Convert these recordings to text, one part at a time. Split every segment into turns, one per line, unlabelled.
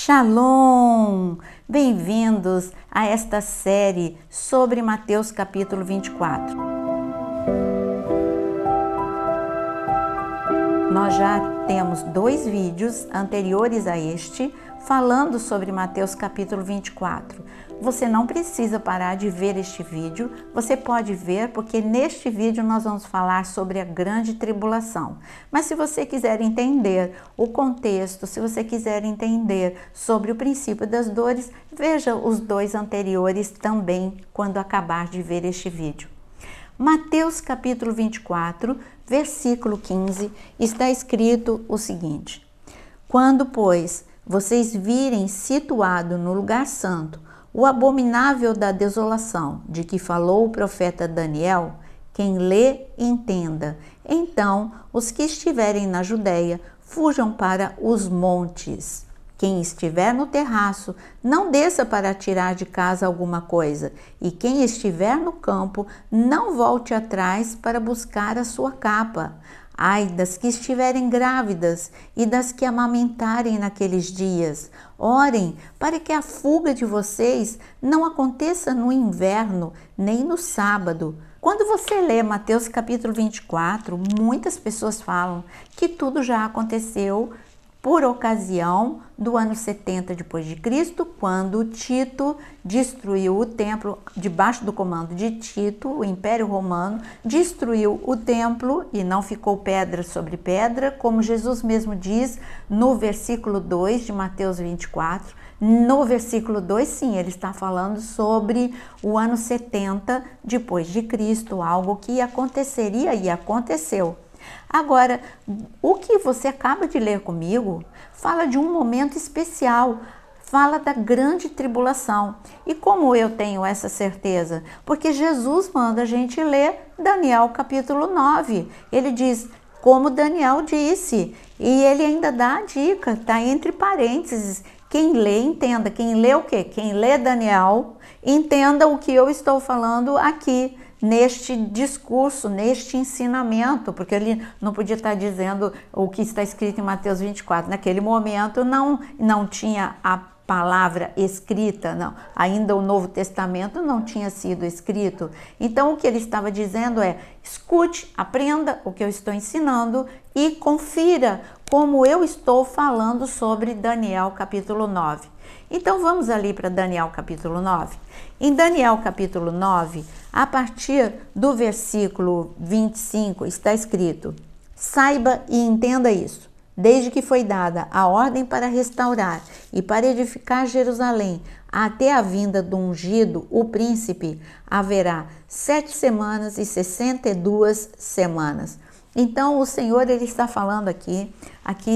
Shalom! Bem-vindos a esta série sobre Mateus capítulo 24. Nós já temos 2 vídeos anteriores a este falando sobre Mateus capítulo 24. Você não precisa parar de ver este vídeo, você pode ver porque neste vídeo nós vamos falar sobre a grande tribulação. Mas se você quiser entender o contexto, se você quiser entender sobre o princípio das dores, veja os 2 anteriores também quando acabar de ver este vídeo. Mateus capítulo 24, versículo 15, está escrito o seguinte: Quando, pois, vocês virem situado no lugar santo o abominável da desolação, de que falou o profeta Daniel, quem lê, entenda. Então, os que estiverem na Judéia, fujam para os montes. Quem estiver no terraço, não desça para tirar de casa alguma coisa, e quem estiver no campo, não volte atrás para buscar a sua capa. Ai das que estiverem grávidas e das que amamentarem naqueles dias. Orem para que a fuga de vocês não aconteça no inverno, nem no sábado. Quando você lê Mateus capítulo 24, muitas pessoas falam que tudo já aconteceu por ocasião do ano 70 depois de Cristo, quando Tito destruiu o templo, debaixo do comando de Tito, o Império Romano destruiu o templo e não ficou pedra sobre pedra, como Jesus mesmo diz no versículo 2 de Mateus 24. No versículo 2, sim, ele está falando sobre o ano 70 depois de Cristo, algo que aconteceria e aconteceu. Agora, o que você acaba de ler comigo fala de um momento especial, fala da grande tribulação. E como eu tenho essa certeza? Porque Jesus manda a gente ler Daniel capítulo 9. Ele diz, como Daniel disse, e ele ainda dá a dica, está entre parênteses. Quem lê, entenda. Quem lê o quê? Quem lê Daniel, entenda o que eu estou falando aqui, neste discurso, neste ensinamento, porque ele não podia estar dizendo o que está escrito em Mateus 24. Naquele momento não tinha a palavra escrita, não. Ainda o Novo Testamento não tinha sido escrito. Então o que ele estava dizendo é, escute, aprenda o que eu estou ensinando e confira como eu estou falando sobre Daniel capítulo 9. Então vamos ali para Daniel capítulo 9. Em Daniel capítulo 9, a partir do versículo 25, está escrito: Saiba e entenda isso, desde que foi dada a ordem para restaurar e para edificar Jerusalém, até a vinda do ungido, o príncipe, haverá 7 semanas e 62 semanas. Então o Senhor ele está falando aqui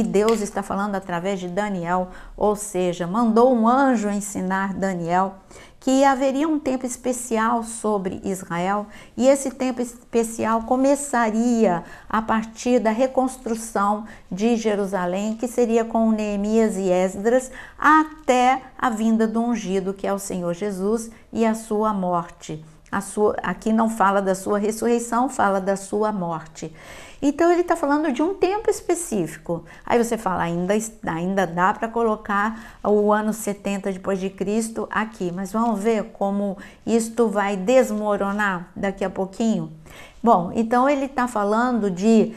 Deus está falando através de Daniel, ou seja, mandou um anjo ensinar Daniel que haveria um tempo especial sobre Israel e esse tempo especial começaria a partir da reconstrução de Jerusalém, que seria com Neemias e Esdras, até a vinda do ungido, que é o Senhor Jesus, e a sua morte. Aqui não fala da sua ressurreição, fala da sua morte. Então ele está falando de um tempo específico. Aí você fala, ainda dá para colocar o ano 70 depois de Cristo aqui, mas vamos ver como isto vai desmoronar daqui a pouquinho? Bom, então ele está falando de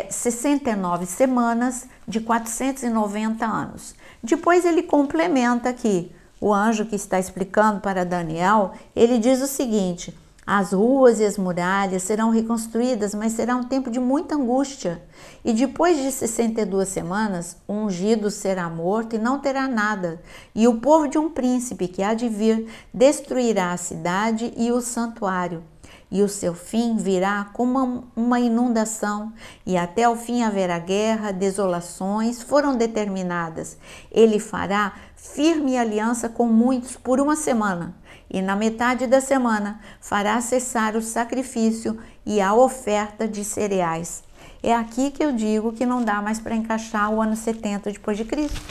69 semanas de 490 anos. Depois ele complementa aqui. O anjo que está explicando para Daniel, ele diz o seguinte: as ruas e as muralhas serão reconstruídas, mas será um tempo de muita angústia. E depois de 62 semanas, o ungido será morto e não terá nada. E o povo de um príncipe que há de vir destruirá a cidade e o santuário. E o seu fim virá como uma inundação, e até o fim haverá guerra, desolações foram determinadas. Ele fará firme aliança com muitos por 1 semana, e na metade da semana fará cessar o sacrifício e a oferta de cereais. É aqui que eu digo que não dá mais para encaixar o ano 70 depois de Cristo,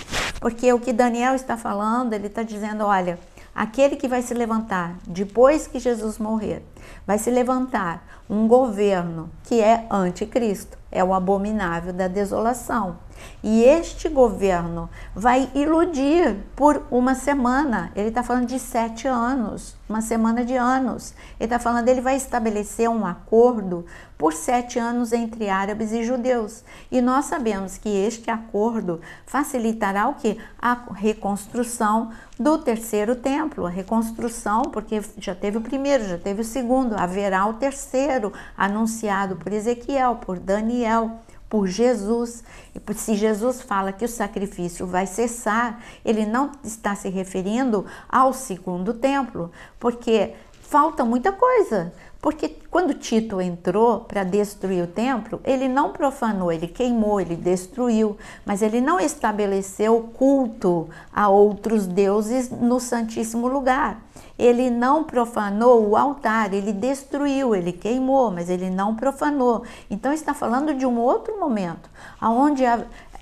porque o que Daniel está falando, ele está dizendo, olha, aquele que vai se levantar depois que Jesus morrer, vai se levantar um governo que é anticristo, é o abominável da desolação. E este governo vai iludir por uma semana. Ele está falando de 7 anos, uma semana de anos. Ele está falando, ele vai estabelecer um acordo por 7 anos entre árabes e judeus. E nós sabemos que este acordo facilitará o quê? A reconstrução do terceiro templo. A reconstrução, porque já teve o primeiro, já teve o segundo, haverá o terceiro, anunciado por Ezequiel, por Daniel, por Jesus. E se Jesus fala que o sacrifício vai cessar, ele não está se referindo ao segundo templo, porque falta muita coisa. Porque quando Tito entrou para destruir o templo, ele não profanou, ele queimou, ele destruiu, mas ele não estabeleceu culto a outros deuses no Santíssimo Lugar. Ele não profanou o altar, ele destruiu, ele queimou, mas ele não profanou. Então está falando de um outro momento, onde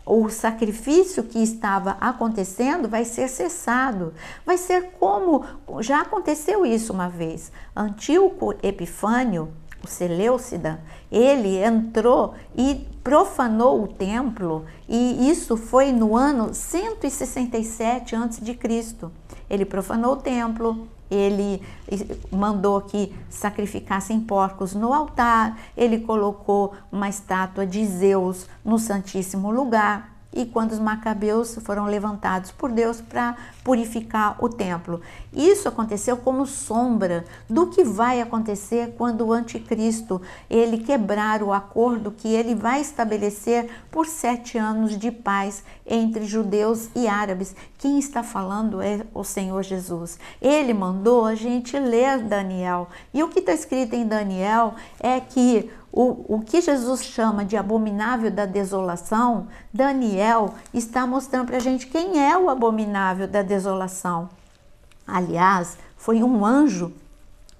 o sacrifício que estava acontecendo vai ser cessado. Vai ser como já aconteceu isso uma vez. Antíoco Epifânio, o Seleucida, ele entrou e profanou o templo, e isso foi no ano 167 a.C. Ele profanou o templo, ele mandou que sacrificassem porcos no altar, ele colocou uma estátua de Zeus no Santíssimo Lugar. E quando os macabeus foram levantados por Deus para purificar o templo. Isso aconteceu como sombra do que vai acontecer quando o anticristo, ele quebrar o acordo que ele vai estabelecer por 7 anos de paz entre judeus e árabes. Quem está falando é o Senhor Jesus. Ele mandou a gente ler Daniel. E o que está escrito em Daniel é que o que Jesus chama de abominável da desolação, Daniel está mostrando para a gente quem é o abominável da desolação. Aliás, foi um anjo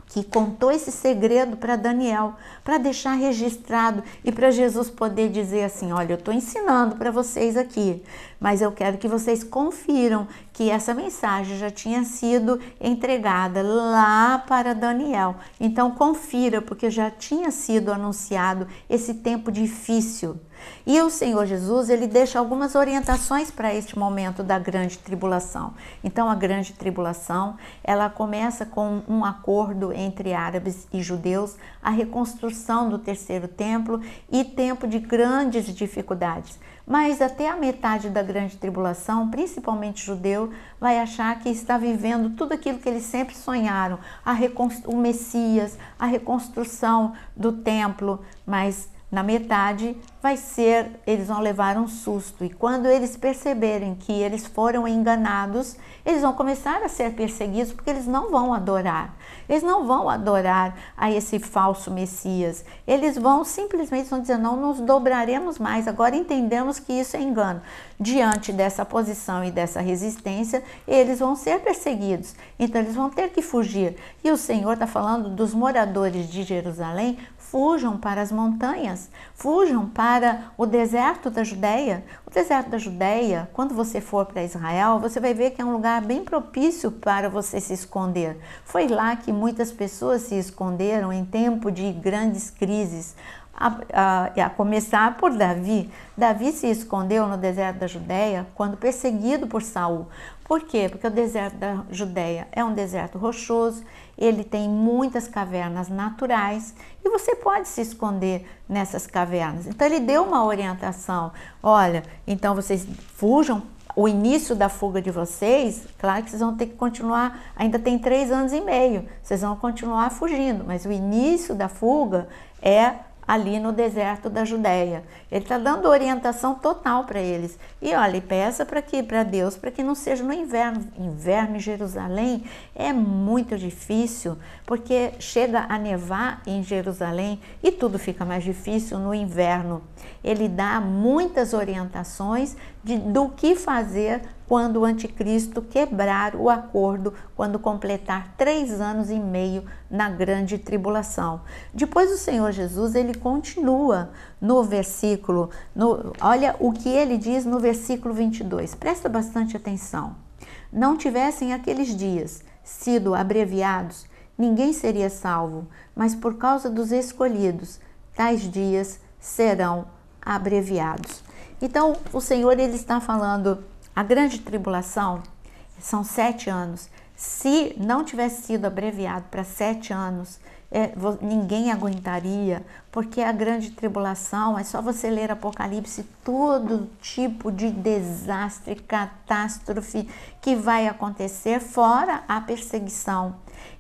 que contou esse segredo para Daniel, para deixar registrado e para Jesus poder dizer assim, olha, eu estou ensinando para vocês aqui, mas eu quero que vocês confiram que essa mensagem já tinha sido entregada lá para Daniel. Então confira, porque já tinha sido anunciado esse tempo difícil. E o Senhor Jesus, ele deixa algumas orientações para este momento da grande tribulação. Então a grande tribulação, ela começa com um acordo entre árabes e judeus, a reconstrução do terceiro templo e tempo de grandes dificuldades. Mas até a metade da grande tribulação, principalmente judeu, vai achar que está vivendo tudo aquilo que eles sempre sonharam, o Messias, a reconstrução do templo, mas na metade vai ser, eles vão levar um susto, e quando eles perceberem que eles foram enganados, eles vão começar a ser perseguidos, porque eles não vão adorar a esse falso Messias, eles vão simplesmente dizer, não nos dobraremos mais, agora entendemos que isso é engano. Diante dessa posição e dessa resistência, eles vão ser perseguidos, então eles vão ter que fugir, e o Senhor está falando dos moradores de Jerusalém, fujam para as montanhas, fujam para o deserto da Judéia. O deserto da Judéia, quando você for para Israel, você vai ver que é um lugar bem propício para você se esconder. Foi lá que muitas pessoas se esconderam em tempo de grandes crises, a começar por Davi. Davi se escondeu no deserto da Judéia quando perseguido por Saul. Por quê? Porque o deserto da Judéia é um deserto rochoso, ele tem muitas cavernas naturais e você pode se esconder nessas cavernas. Então ele deu uma orientação, olha, então vocês fujam, o início da fuga de vocês, claro que vocês vão ter que continuar, ainda tem 3 anos e meio, vocês vão continuar fugindo, mas o início da fuga é ali no deserto da Judéia. Ele está dando orientação total para eles. E olha, peça para Deus, para que não seja no inverno. Inverno em Jerusalém é muito difícil, porque chega a nevar em Jerusalém e tudo fica mais difícil no inverno. Ele dá muitas orientações do que fazer quando o anticristo quebrar o acordo, quando completar 3 anos e meio na grande tribulação. Depois o Senhor Jesus, ele continua no versículo, olha o que ele diz no versículo 22, presta bastante atenção. Não tivessem aqueles dias sido abreviados, ninguém seria salvo, mas por causa dos escolhidos, tais dias serão abreviados. Então, o Senhor, ele está falando, a grande tribulação são 7 anos. Se não tivesse sido abreviado para 7 anos, ninguém aguentaria, porque a grande tribulação, é só você ler Apocalipse, todo tipo de desastre, catástrofe que vai acontecer, fora a perseguição,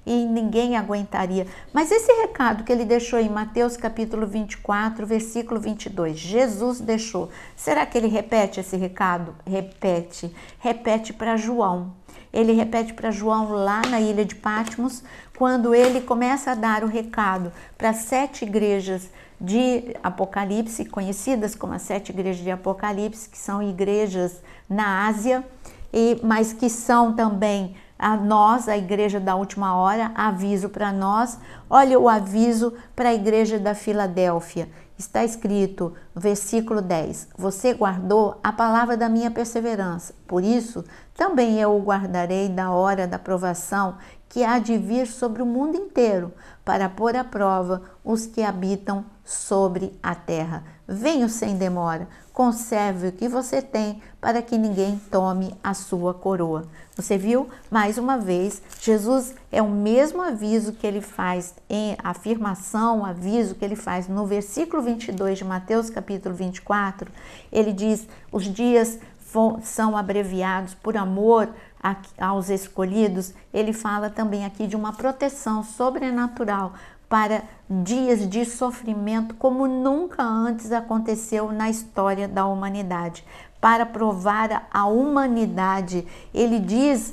e ninguém aguentaria. Mas esse recado que ele deixou em Mateus capítulo 24, versículo 22, Jesus deixou. Será que ele repete esse recado? Repete para João. Ele repete para João lá na ilha de Patmos, quando ele começa a dar o recado para 7 igrejas de Apocalipse, conhecidas como as 7 igrejas de Apocalipse, que são igrejas na Ásia, mas que são também a nós, a igreja da última hora, aviso para nós. Olha o aviso para a igreja da Filadélfia. Está escrito no versículo 10, você guardou a palavra da minha perseverança, por isso também eu o guardarei da hora da provação que há de vir sobre o mundo inteiro, para pôr à prova os que habitam sobre a terra. Venho sem demora, conserve o que você tem, para que ninguém tome a sua coroa. Você viu? Mais uma vez, Jesus é o mesmo aviso que ele faz em afirmação, aviso que ele faz no versículo 22 de Mateus capítulo 24. Ele diz, os dias são abreviados por amor aos escolhidos. Ele fala também aqui de uma proteção sobrenatural para dias de sofrimento como nunca antes aconteceu na história da humanidade. Para provar a humanidade, ele diz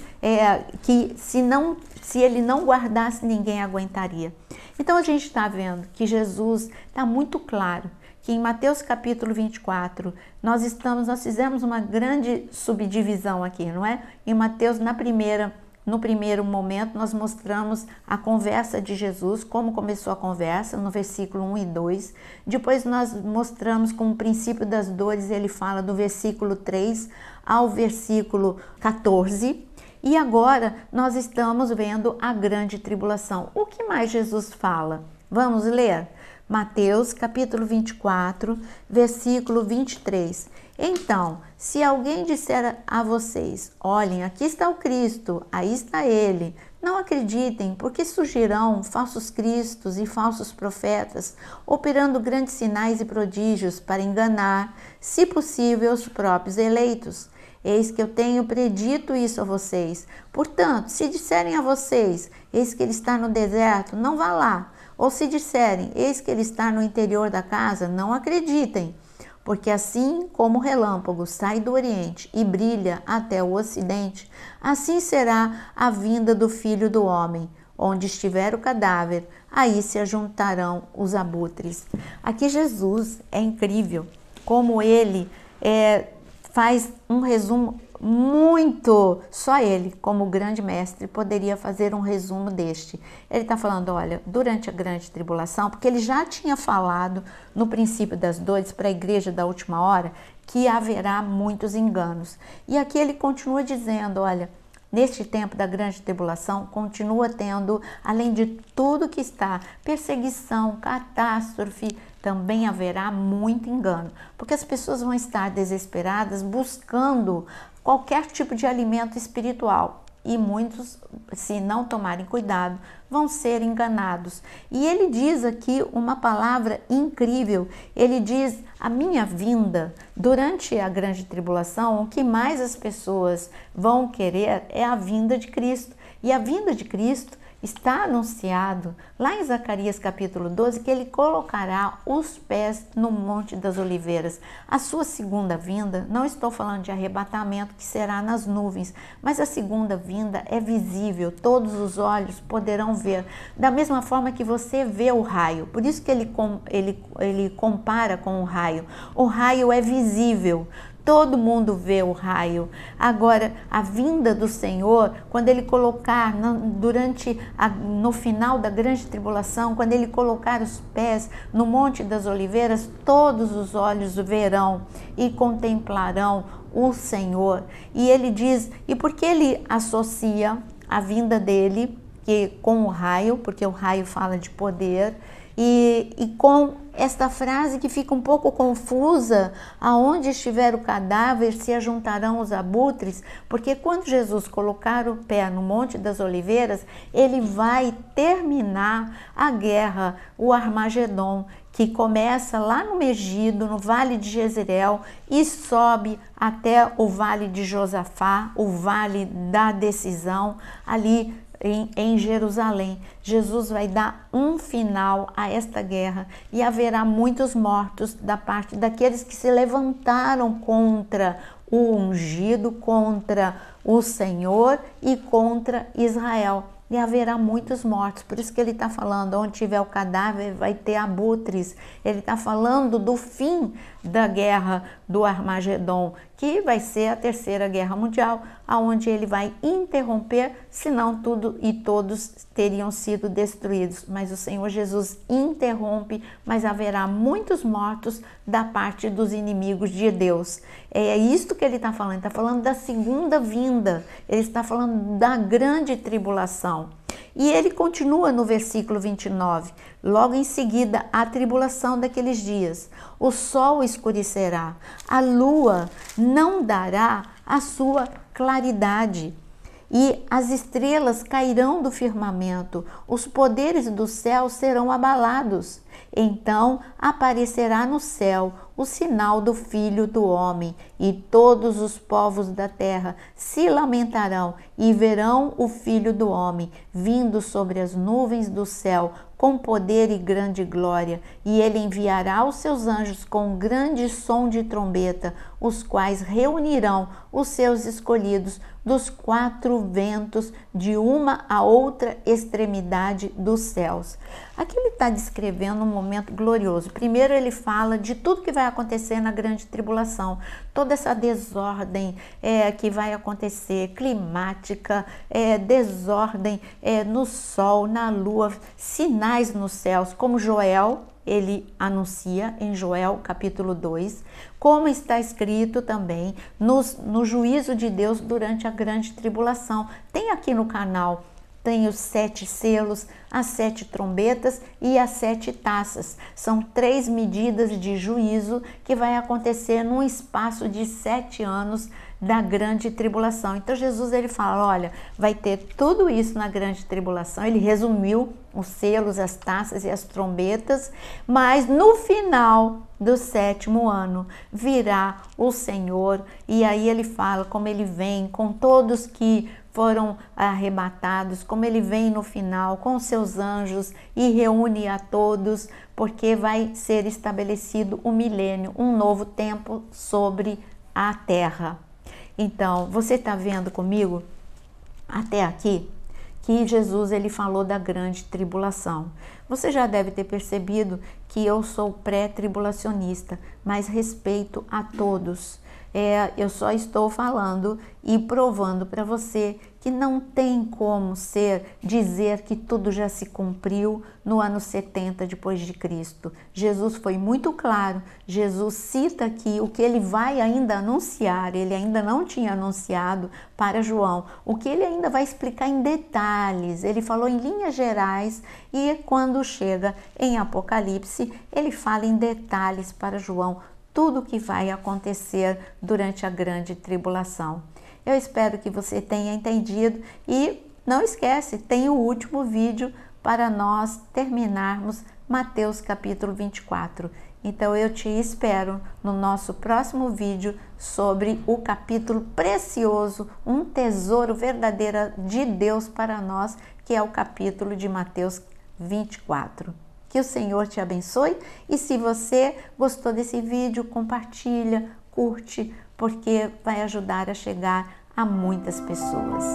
que se ele não guardasse, ninguém aguentaria. Então a gente está vendo que Jesus está muito claro que em Mateus capítulo 24, nós fizemos uma grande subdivisão aqui, não é? Em Mateus, no primeiro momento, nós mostramos a conversa de Jesus, como começou a conversa, no versículo 1 e 2. Depois nós mostramos como o princípio das dores, ele fala do versículo 3 ao versículo 14. E agora nós estamos vendo a grande tribulação. O que mais Jesus fala? Vamos ler? Mateus capítulo 24, versículo 23. Então, se alguém disser a vocês, olhem, aqui está o Cristo, aí está ele, não acreditem, porque surgirão falsos cristos e falsos profetas, operando grandes sinais e prodígios para enganar, se possível, os próprios eleitos. Eis que eu tenho predito isso a vocês. Portanto, se disserem a vocês, eis que ele está no deserto, não vá lá. Ou se disserem, eis que ele está no interior da casa, não acreditem. Porque assim como o relâmpago sai do Oriente e brilha até o Ocidente, assim será a vinda do Filho do Homem. Onde estiver o cadáver, aí se ajuntarão os abutres. Aqui Jesus é incrível, como ele faz um resumo muito, só ele, como grande mestre, poderia fazer um resumo deste. Ele está falando, olha, durante a grande tribulação, porque ele já tinha falado no princípio das dores para a igreja da última hora, que haverá muitos enganos. E aqui ele continua dizendo, olha, neste tempo da grande tribulação, continua tendo, além de tudo que está, perseguição, catástrofe, também haverá muito engano, porque as pessoas vão estar desesperadas buscando qualquer tipo de alimento espiritual e muitos, se não tomarem cuidado, vão ser enganados. E ele diz aqui uma palavra incrível, ele diz, a minha vinda, durante a grande tribulação, o que mais as pessoas vão querer é a vinda de Cristo. E a vinda de Cristo está anunciado lá em Zacarias capítulo 12 que ele colocará os pés no Monte das Oliveiras. A sua segunda vinda, não estou falando de arrebatamento que será nas nuvens, mas a segunda vinda é visível, todos os olhos poderão ver, da mesma forma que você vê o raio. Por isso que ele compara com o raio. O raio é visível. Todo mundo vê o raio. Agora, a vinda do Senhor, quando ele colocar no final da grande tribulação, quando ele colocar os pés no Monte das Oliveiras, todos os olhos verão e contemplarão o Senhor. E ele diz, e por que ele associa a vinda dele com o raio? Porque o raio fala de poder. e com esta frase que fica um pouco confusa: aonde estiver o cadáver se ajuntarão os abutres, porque quando Jesus colocar o pé no Monte das Oliveiras, ele vai terminar a guerra, o Armagedon, que começa lá no Megido, no Vale de Jezreel, e sobe até o Vale de Josafá, o Vale da Decisão, ali em Jerusalém. Jesus vai dar um final a esta guerra e haverá muitos mortos da parte daqueles que se levantaram contra o ungido, contra o Senhor e contra Israel. E haverá muitos mortos, por isso que ele está falando, onde tiver o cadáver vai ter abutres. Ele está falando do fim da guerra do Armagedon, que vai ser a terceira guerra mundial, aonde ele vai interromper, senão tudo e todos teriam sido destruídos. Mas o Senhor Jesus interrompe, mas haverá muitos mortos da parte dos inimigos de Deus. É isto que ele está falando da segunda vinda, ele está falando da grande tribulação. E ele continua no versículo 29, logo em seguida, a tribulação daqueles dias. O sol escurecerá, a lua não dará a sua claridade, e as estrelas cairão do firmamento, os poderes do céu serão abalados. Então aparecerá no céu o sinal do Filho do Homem, e todos os povos da terra se lamentarão e verão o Filho do Homem vindo sobre as nuvens do céu com poder e grande glória, e ele enviará os seus anjos com um grande som de trombeta, os quais reunirão os seus escolhidos dos quatro ventos, de uma a outra extremidade dos céus. Aqui ele está descrevendo um momento glorioso. Primeiro ele fala de tudo que vai acontecer na grande tribulação, toda essa desordem que vai acontecer, climática, desordem no sol, na lua, sinais nos céus, como Joel, ele anuncia em Joel capítulo 2, como está escrito também no juízo de Deus durante a grande tribulação. Tem aqui no canal, tem os 7 selos, as 7 trombetas e as 7 taças. São 3 medidas de juízo que vai acontecer num espaço de 7 anos da grande tribulação. Então Jesus ele fala, olha, vai ter tudo isso na grande tribulação. Ele resumiu os selos, as taças e as trombetas, mas no final do 7º ano virá o Senhor, e aí ele fala como ele vem com todos que foram arrebatados, como ele vem no final com seus anjos e reúne a todos, porque vai ser estabelecido um milênio, um novo tempo sobre a terra. Então, você está vendo comigo até aqui que Jesus ele falou da grande tribulação. Você já deve ter percebido que eu sou pré-tribulacionista, mas respeito a todos. Eu só estou falando e provando para você que não tem como dizer que tudo já se cumpriu no ano 70 depois de Cristo. Jesus foi muito claro, Jesus cita aqui o que ele vai ainda anunciar, ele ainda não tinha anunciado para João, o que ele ainda vai explicar em detalhes. Ele falou em linhas gerais e quando chega em Apocalipse, ele fala em detalhes para João tudo o que vai acontecer durante a grande tribulação. Eu espero que você tenha entendido e não esquece, tem o último vídeo para nós terminarmos Mateus capítulo 24. Então eu te espero no nosso próximo vídeo sobre o capítulo precioso, um tesouro verdadeiro de Deus para nós, que é o capítulo de Mateus 24. Que o Senhor te abençoe e se você gostou desse vídeo, compartilha, curte, porque vai ajudar a chegar a muitas pessoas.